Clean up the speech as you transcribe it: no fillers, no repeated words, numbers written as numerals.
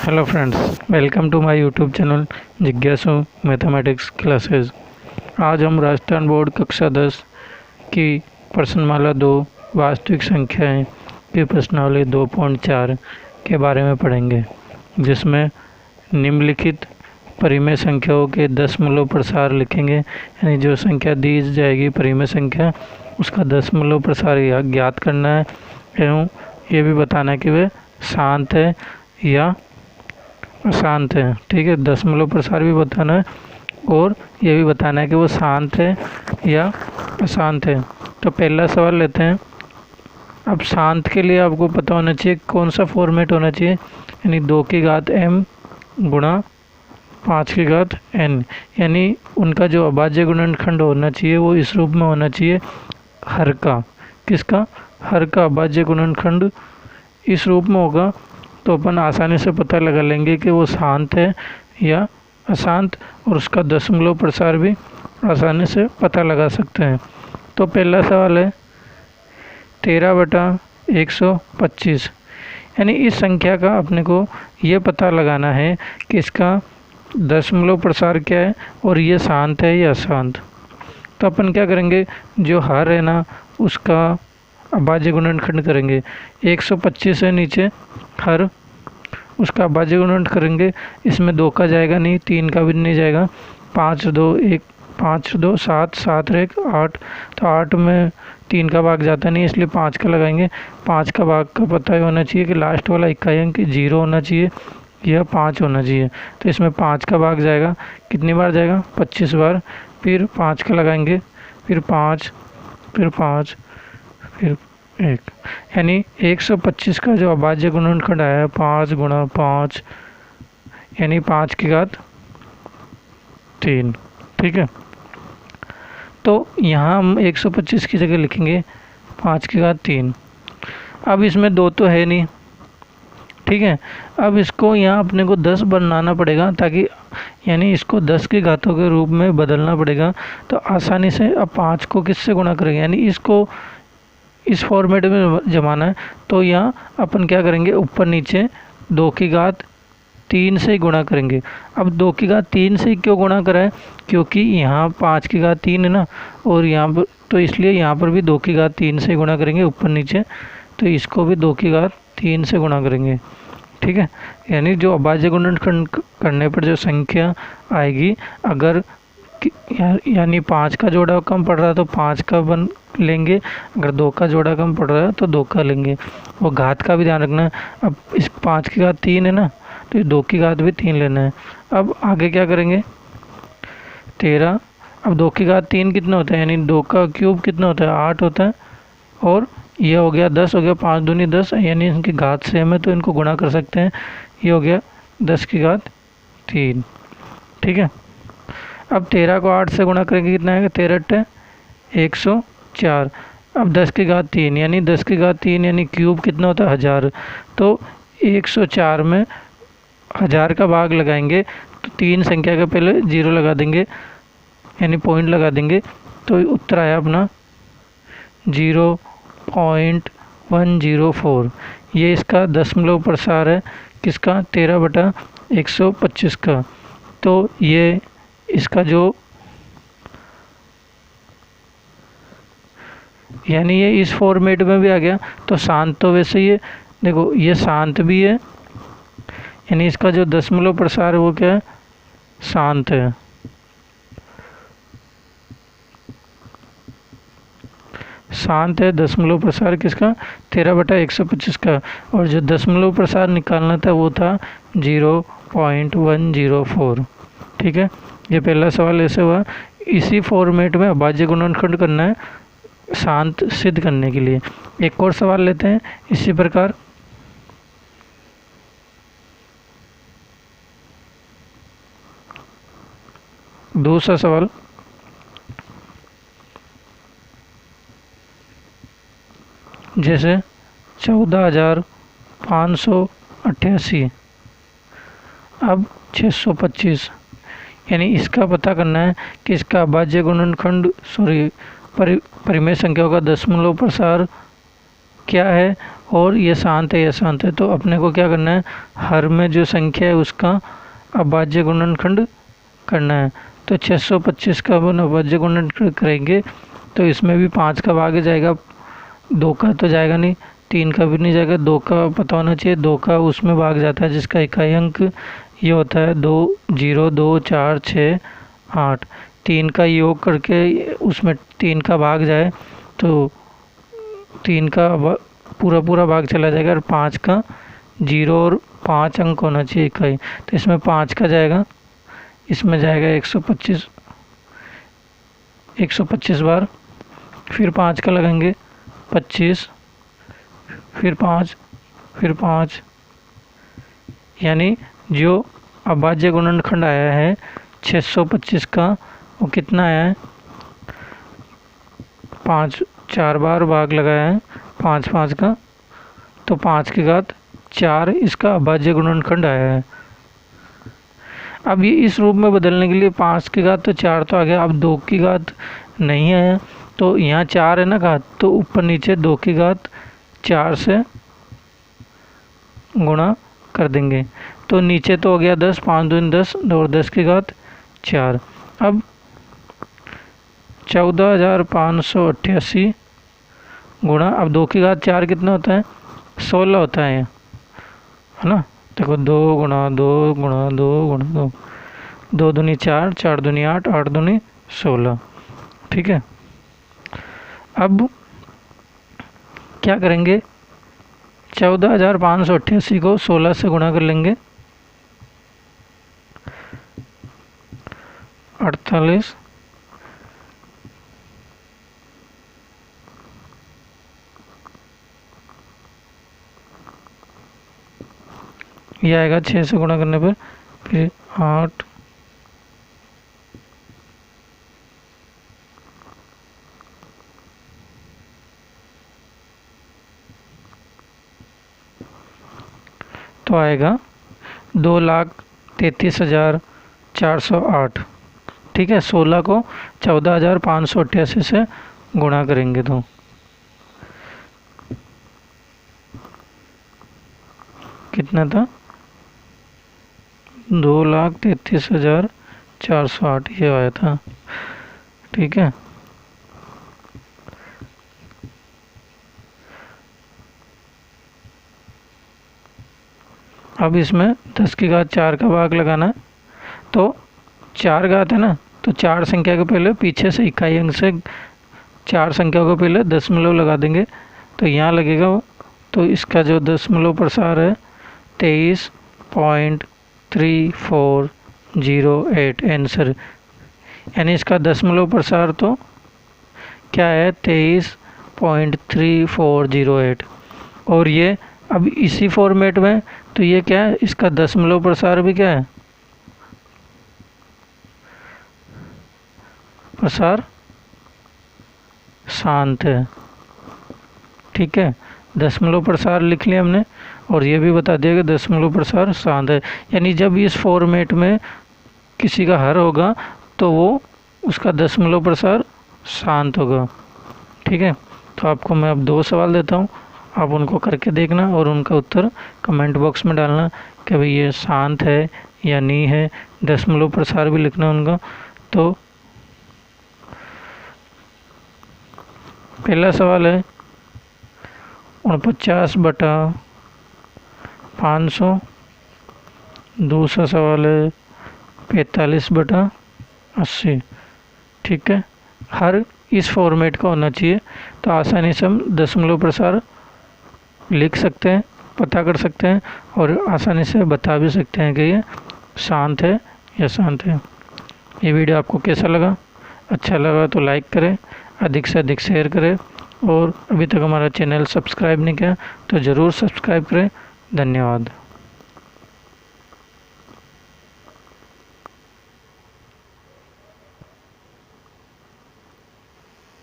Hello friends, welcome to my YouTube channel जिज्ञासु mathematics classes. आज हम राजस्थान बोर्ड कक्षा 10 की प्रश्नमाला 2 वास्तविक संख्याएं की प्रश्नावली 2.4 के बारे में पढ़ेंगे, जिसमें निम्नलिखित परिमेय संख्याओं के दशमलव प्रसार लिखेंगे। यानी जो संख्या दी जाएगी परिमेय संख्या, उसका दशमलव प्रसार ज्ञात करना है एवं ये भी बताना है कि वे शांत है या अशांत है। ठीक है, दशमलव प्रसार भी बताना है और ये भी बताना है कि वो शांत है या अशांत है। तो पहला सवाल लेते हैं। अब शांत के लिए आपको पता होना चाहिए कौन सा फॉर्मेट होना चाहिए, यानी 2 की घात m गुणा 5 की घात n। यानी उनका जो अभाज्य गुणनखंड होना चाहिए वो इस रूप में होना चाहिए, हर का। किसका? हर का अभाज्य गुणनखंड इस रूप में होगा तो अपन आसानी से पता लगा लेंगे कि वो शांत है या अशांत, और उसका दशमलव प्रसार भी आसानी से पता लगा सकते हैं। तो पहला सवाल है 13/125। यानी इस संख्या का अपने को ये पता लगाना है कि इसका दशमलव प्रसार क्या है और ये शांत है या अशांत। तो अपन क्या करेंगे, जो हर है ना उसका अभाज्य गुणनखंड करेंगे। 125 है नीचे हर, उसका अभाज्य गुणनखंड करेंगे। इसमें 2 का जाएगा नहीं, 3 का भी नहीं जाएगा। 5 2 1 5 2 7 7 1 8, तो 8 में 3 का भाग जाता नहीं, इसलिए 5 का लगाएंगे। 5 का भाग का पता ही होना चाहिए कि लास्ट वाला इकाई अंक 0 होना चाहिए या 5 होना चाहिए। तो इसमें 5 का भाग जाएगा, कितनी बार जाएगा? 25 बार। फिर 5 का लगाएंगे, फिर 5, फिर 5, फिर 1। यानी 125 का जो अभाज्य गुणनखंड आया है 5 गुणा 5, यानी 5 की घात 3। ठीक है, तो यहाँ हम 125 की जगह लिखेंगे 5 की घात 3। अब इसमें 2 तो है नहीं, ठीक है। अब इसको यहाँ अपने को 10 बनाना पड़ेगा, ताकि यानी इसको 10 की घातों के रूप में बदलना पड़ेगा। तो आसानी से अब 5 को किससे गुणा करेंगे, यानी इसको इस फॉर्मेट में जमाना है। तो यहाँ अपन क्या करेंगे, ऊपर नीचे 2 की घात 3 से गुणा करेंगे। अब 2 की घात 3 से क्यों गुणा करा है? क्योंकि यहाँ 5 की घात 3 है ना, और यहाँ पर तो इसलिए यहाँ पर भी 2 की घात 3 से गुणा करेंगे ऊपर नीचे। तो इसको भी 2 की घात 3 से गुणा करेंगे। ठीक है, यानी जो अभाज्य गुणनखंड करने पर जो संख्या आएगी, अगर यानी 5 का जोड़ा कम पड़ रहा है तो 5 का बन लेंगे, अगर 2 का जोड़ा कम पड़ रहा है तो 2 का लेंगे। वो घात का भी ध्यान रखना है। अब इस 5 की घात 3 है ना, तो 2 की घात भी 3 लेना है। अब आगे क्या करेंगे, 13। अब 2 की घात 3 कितना होता है, यानी 2 का क्यूब कितना होता है? 8 होता है। और ये हो गया 10 हो गया, 5 दूनी 10, यानी इनकी घात सेम है तो इनको गुणा कर सकते हैं। ये हो गया 10 की घात 3। ठीक है, अब 13 को 8 से गुणा करेंगे, कितना आएगा? 13 104। अब 10 की घात 3, यानी 10 की घात 3 यानी क्यूब कितना होता है? 1000। तो 104 में 1000 का भाग लगाएंगे तो 3 संख्या के पहले 0 लगा देंगे, यानी पॉइंट लगा देंगे। तो उत्तर आया अपना 0.104। ये इसका दशमलव प्रसार है, किसका? 13/125 का। तो ये इसका जो यानी ये इस फॉर्मेट में भी आ गया। तो शांत तो वैसे ही है, देखो ये शांत भी है, यानी इसका जो दशमलव प्रसार है वो क्या है? शांत है। शांत है दशमलव प्रसार किसका? 13/125 का। और जो दशमलव प्रसार निकालना था वो था 0.104। ठीक है, ये पहला सवाल ऐसे हुआ। इसी फॉर्मेट में अभाज्य गुणनखंड करना है शांत सिद्ध करने के लिए। एक और सवाल लेते हैं इसी प्रकार। दूसरा सवाल, जैसे 14,588 अब 625, यानी इसका पता करना है कि इसका अभाज्य गुणनखंड परिमेय संख्याओं का दशमलव प्रसार क्या है और ये शांत है, ये शांत है। तो अपने को क्या करना है, हर में जो संख्या है उसका अभाज्य गुणनखंड करना है। तो 625 का अपन अभाज्य गुणनखंड करेंगे तो इसमें भी 5 का भाग जाएगा, 2 का तो जाएगा नहीं, 3 का भी नहीं जाएगा, 2 का पता होना चाहिए, 2 का उसमें भाग जाता है जिसका इकाई अंक ये होता है 2, 0, 2, 4, 6, 8। 3 का योग करके उसमें 3 का भाग जाए तो 3 का पूरा भाग चला जाएगा, और 5 का 0 और 5 अंक होना चाहिए इकाई, तो इसमें 5 का जाएगा, इसमें जाएगा 125 बार, फिर 5 का लगाएंगे 25, फिर 5, फिर 5, यानी जो अभाज्य गुणनखंड आया है 625 का वो कितना आया है, 5 4 बार भाग लगाया है 5 5 का, तो 5 की घात 4 इसका अभाज्य गुणनखंड आया है। अब ये इस रूप में बदलने के लिए 5 की घात तो 4 तो आ गया, अब 2 की घात नहीं आया, तो यहाँ 4 है ना घात, तो ऊपर नीचे 2 की घात 4 से गुणा कर देंगे, तो नीचे तो हो गया 10, 5 दूनी 10 और 10 की घात 4। अब 14,588 गुणा, अब 2 की घात 4 कितना होता है, 16 होता है ना। देखो 2 गुणा 2 गुणा 2 गुणा 2, 2 दूनी 4, 4 दूनी 8, 8 दूनी 16। ठीक है, अब क्या करेंगे, 14,588 को 16 से गुणा कर लेंगे, 48, ये आएगा 6 से गुणा करने पर, फिर 8, तो आएगा 2,33,408। ठीक है, 16 को 14,588 से गुणा करेंगे तो कितना था, 2,33,408 ये आया था। ठीक है, अब इसमें 10 की घात 4 का भाग लगाना है, तो 4 घात है ना, तो 4 संख्या के पहले पीछे से इकाई अंक से 4 संख्या को पहले दशमलव लगा देंगे, तो यहाँ लगेगा वो, तो इसका जो दशमलव प्रसार है 23.3408 आंसर, यानी इसका दशमलव प्रसार तो क्या है 23.3408। और ये अब इसी फॉर्मेट में, तो ये क्या है, इसका दशमलव प्रसार भी क्या है, प्रसार शांत है। ठीक है, दशमलव प्रसार लिख लिया हमने, और ये भी बता दिया कि दशमलव प्रसार शांत है, यानी जब इस फॉर्मेट में किसी का हर होगा तो वो उसका दशमलव प्रसार शांत होगा। ठीक है, तो आपको मैं अब 2 सवाल देता हूँ, आप उनको करके देखना और उनका उत्तर कमेंट बॉक्स में डालना कि भाई ये शांत है या नहीं है, दशमलव प्रसार भी लिखना उनका। तो पहला सवाल है 49/500, दूसरा सवाल है 45/80। ठीक है, हर इस फॉर्मेट का होना चाहिए, तो आसानी से हम दशमलव प्रसार लिख सकते हैं, पता कर सकते हैं, और आसानी से बता भी सकते हैं कि ये शांत है या शांत है। ये वीडियो आपको कैसा लगा, अच्छा लगा तो लाइक करें, अधिक से अधिक शेयर करें, और अभी तक हमारा चैनल सब्सक्राइब नहीं किया तो ज़रूर सब्सक्राइब करें। धन्यवाद।